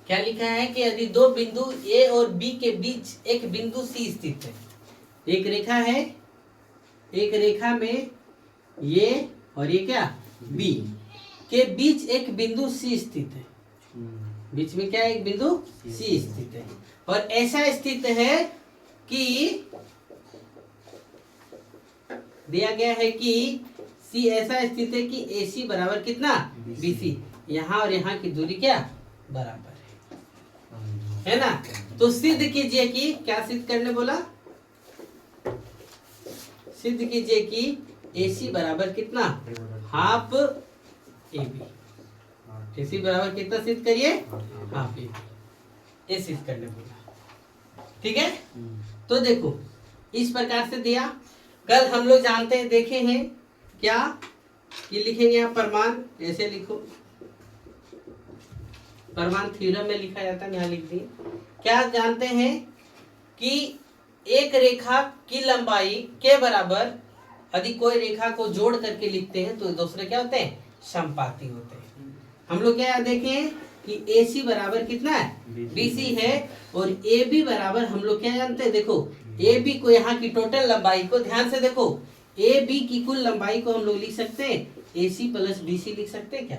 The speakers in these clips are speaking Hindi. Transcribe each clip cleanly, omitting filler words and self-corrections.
क्या लिखा है कि यदि दो बिंदु ए और बी के बीच एक बिंदु सी स्थित है, एक रेखा है, एक रेखा में ये और ये क्या बी के बीच एक बिंदु सी स्थित है, बीच में क्या है एक बिंदु सी स्थित है, और ऐसा स्थित है कि दिया गया है कि सी ऐसा स्थित है कि ए सी बराबर कितना बी सी, यहाँ और यहाँ की दूरी क्या बराबर है ना। तो सिद्ध कीजिए कि क्या सिद्ध करने बोला, सिद्ध कीजिए कि ए सी बराबर कितना हाफ ए बी, ए सी बराबर कितना सिद्ध करिए हाफ ए बी, ये सिद्ध करने बोला। ठीक है, तो देखो इस प्रकार से दिया। कल हम लोग जानते हैं देखे हैं क्या कि लिखेंगे यहाँ प्रमाण, ऐसे लिखो, प्रमाण थ्योरम में लिखा जाता है, यहाँ लिख दिए। क्या जानते हैं कि एक रेखा की लंबाई के बराबर यदि कोई रेखा को जोड़ करके लिखते हैं तो दूसरे क्या होते हैं समपाती होते हैं। हम लोग क्या देखें कि ए सी बराबर कितना है बी सी है, और ए बी बराबर हम लोग क्या जानते हैं, देखो ए बी को यहाँ की टोटल लंबाई को ध्यान से देखो, ए बी की कुल लंबाई को हम लोग लिख सकते हैं ए सी प्लस बी सी लिख सकते हैं क्या,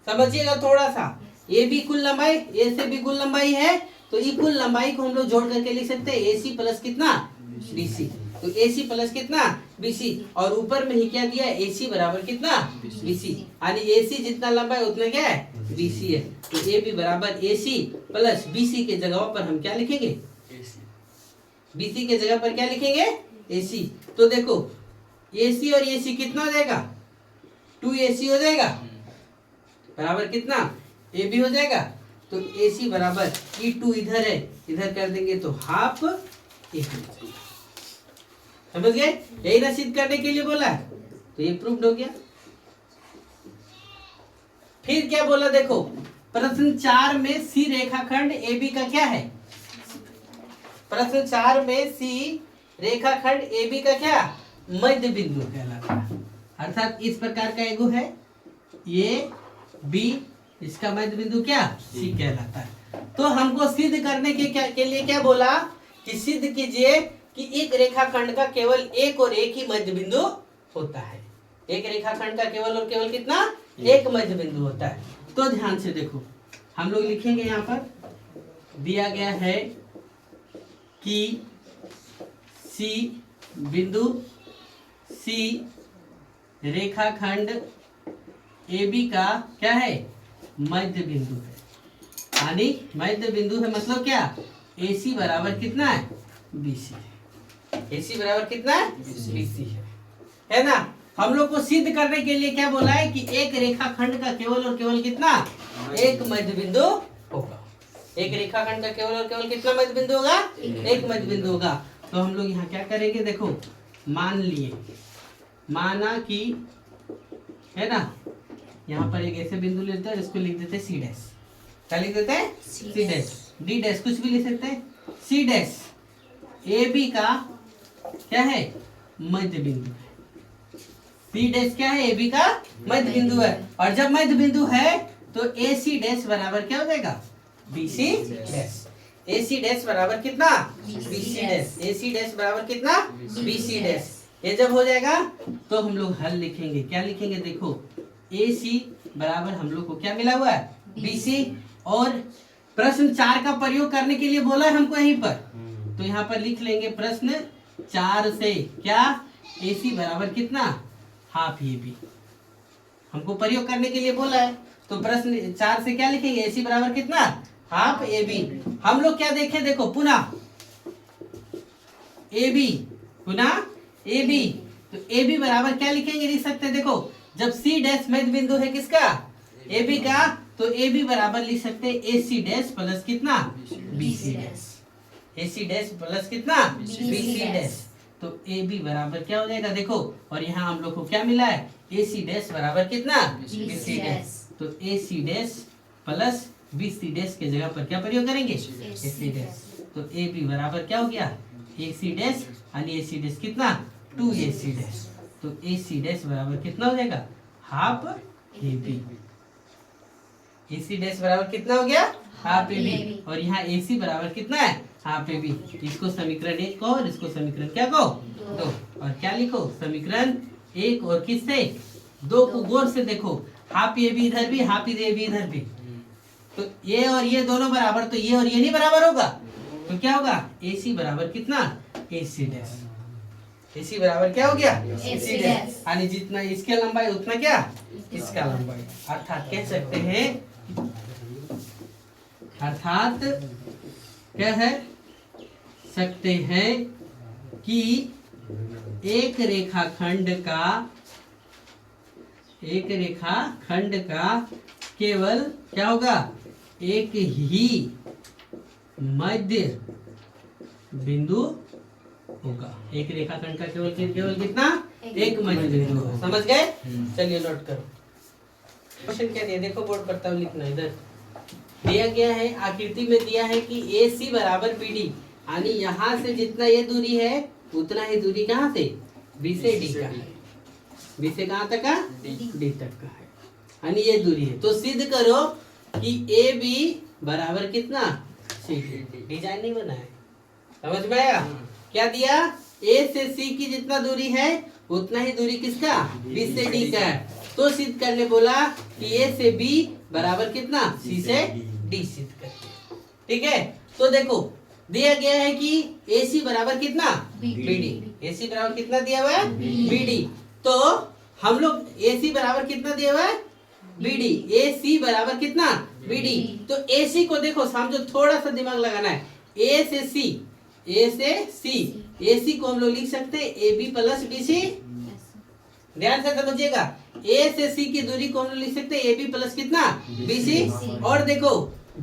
समझिएगा थोड़ा सा। ए बी कुल लंबाई, ए से भी कुल लंबाई है, तो ये कुल लंबाई को हम लोग जोड़ करके लिख सकते हैं ए सी प्लस कितना बी सी, तो ए सी प्लस कितना बी सी, और ऊपर में ही क्या दिया ए सी बराबर कितना बी सी, यानी ए सी जितना लंबा है उतना क्या है बी सी है, तो ए बी बराबर ए सी प्लस बी सी के जगह पर हम क्या लिखेंगे बी सी के जगह पर क्या लिखेंगे ए सी। तो देखो ए सी और ए सी कितना हो जाएगा 2AC हो जाएगा, बराबर कितना ए बी हो जाएगा, तो ए सी बराबर ई 2 इधर है, इधर कर देंगे तो हाफ ए बी, समझ गए, यही ना सिद्ध करने के लिए बोला है, तो ये प्रूव्ड हो गया। फिर क्या बोला देखो, प्रश्न 4 में सी रेखाखंड ए बी का क्या है, प्रश्न 4 में सी रेखाखंड ए बी का क्या मध्य बिंदु कहलाता है, अर्थात इस प्रकार का एगो है ये बी, इसका मध्य बिंदु क्या सी कहलाता है। तो हमको सिद्ध करने के लिए क्या बोला कि सिद्ध कीजिए कि एक रेखाखंड का केवल एक और एक ही मध्य बिंदु होता है, एक रेखाखंड का केवल और केवल कितना एक मध्य बिंदु होता है। तो ध्यान से देखो हम लोग लिखेंगे, यहाँ पर दिया गया है कि सी बिंदु सी रेखाखंड ए बी का क्या है मध्य बिंदु है, यानी मध्य बिंदु है मतलब क्या ए सी बराबर कितना है बी सी है, ए सी बराबर कितना है बी सी है ना। हम लोग को सिद्ध करने के लिए क्या बोला है कि एक रेखाखंड का केवल और केवल कितना एक मध्य बिंदु होगा, एक रेखाखंड का केवल और केवल कितना मध्य बिंदु होगा एक मध्य बिंदु होगा। तो हम लोग यहाँ क्या करेंगे देखो, मान लिए, माना कि है ना, यहाँ पर एक ऐसे बिंदु लेते हैं इसको लिख देते हैं सी डैश, क्या लिख देते हैं सी डैश, डी डैश कुछ भी लिख सकते हैं, सी डैश ए बी का क्या है मध्य बिंदु है, सी डैश क्या है ए बी का मध्य बिंदु है, और जब मध्य बिंदु है तो ए सी डैश बराबर क्या हो जाएगा बी सी डैश, ए सी डैश बराबर कितना बी सी डैश, ए सी डैश बराबर कितना बी सी डैश। ये जब हो जाएगा तो हम लोग हल लिखेंगे, क्या लिखेंगे देखो, ए सी बराबर हम लोग को क्या मिला हुआ है बी सी, और प्रश्न 4 का प्रयोग करने के लिए बोला है हमको यहीं पर, तो यहाँ पर लिख लेंगे प्रश्न 4 से क्या ए सी बराबर कितना हाफ ए बी, हमको प्रयोग करने के लिए बोला है, तो प्रश्न 4 से क्या लिखेंगे ए सी बराबर कितना हाफ ए बी। हम लोग क्या देखें देखो पुनः ए बी, पुनः ए बी, तो ए बी बराबर क्या लिखेंगे लिख सकते हैं देखो, जब सी डैश मध्य बिंदु है किसका ए बी का, तो ए बी बराबर लिख सकते हैं ए सी डैश प्लस कितना बी सी डैश, ए सी डैश प्लस कितना बी सी डैश, तो ए बी बराबर क्या हो जाएगा देखो, और यहाँ हम लोग को क्या मिला है ए सी डैश बराबर कितना बी सी डैश, तो A C dash plus B C dash के जगह पर क्या प्रयोग करेंगे ए सी डैश, तो ए बी बराबर क्या हो गया ए सी डैश, यानी ए सी डैश कितना 2AC डैश, तो ए सी डैश बराबर कितना हो जाएगा half A B. AC dash बराबर कितना हो गया, हाफ ए बी, और यहाँ AC बराबर कितना है, हाफ ए बी। इसको समीकरण 1 कहो और इसको समीकरण क्या कहो, 2। और क्या लिखो, समीकरण 1 और किससे, 2 को गौर से देखो, हाफ ए बी इधर भी, हाफ ए बी इधर भी, तो ये और ये दोनों बराबर, तो ये और ये नहीं बराबर होगा, तो क्या होगा, AC बराबर कितना, AC डैश। AC बराबर क्या हो गया, AC डैश, यानी जितना इसके लंबाई उतना क्या, इसका लंबाई। अर्थात कह सकते हैं, अर्थात कह सकते हैं कि एक रेखाखंड का केवल क्या होगा, एक ही मध्य बिंदु होगा। एक रेखाखंड का केवल कितना, एक मध्य बिंदु होगा। समझ गए, चलिए नोट करो। क्वेश्चन क्या दिया, देखो बोर्ड पर तब लिखना। इधर दिया गया है, आकृति में दिया है कि AC बराबर BD, यानी यहाँ से जितना ये दूरी है उतना ही दूरी कहाँ से, B से D का है। B से कहाँ तक का, D तक का है, यानी ये दूरी है। तो सिद्ध करो कि AB बराबर कितना, CD। डिजाइन नहीं बना है, समझ में आया। क्या दिया, A से C की जितना दूरी है उतना ही दूरी किसका, B से D का है। तो सिद्ध करने बोला कि A से B बराबर कितना, C से D सिद्ध करते। ठीक है, तो देखो दिया गया है कि AC बराबर कितना, BD। AC बराबर कितना दिया हुआ है, BD। तो हम लोग AC बराबर कितना दिया हुआ है, BD। AC बराबर कितना, BD। तो AC को देखो समझो, थोड़ा सा दिमाग लगाना है। A से C, AC को हम लोग लिख सकते हैं AB प्लस BC। ध्यान से समझिएगा, A से C की दूरी को हम लोग लिख सकते हैं AB प्लस कितना, BC। और देखो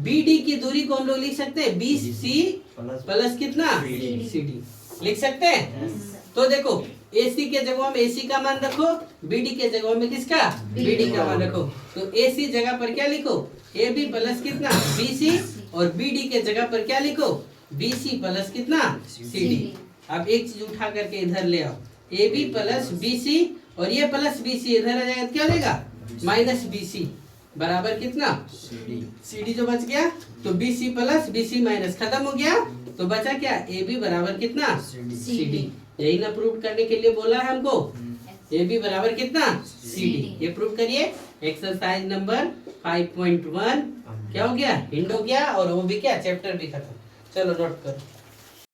BD की दूरी को हम लोग लिख सकते हैं BC प्लस कितना, CD। लिख सकते हैं। तो देखो AC के जगह में AC का मान रखो, BD के जगह में किसका, BD का मान रखो। तो AC जगह पर क्या लिखो, AB प्लस कितना, BC, और BD के जगह पर क्या लिखो, BC प्लस कितना, CD। अब एक चीज उठा करके इधर ले आओ, AB प्लस BC, और ये प्लस BC इधर आ जाएगा, क्या देगा, माइनस BC बराबर कितना, CD जो बच गया। तो BC प्लस BC माइनस, खत्म हो गया। तो बचा क्या, AB बराबर कितना, CD। यही ना प्रूव करने के लिए बोला है हमको, AB बराबर कितना, CD। ये प्रूव करिए। एक्सरसाइज नंबर 5.1 क्या हो गया, हिंट हो गया, और वो भी क्या, चैप्टर भी खत्म। चलो नोट करो।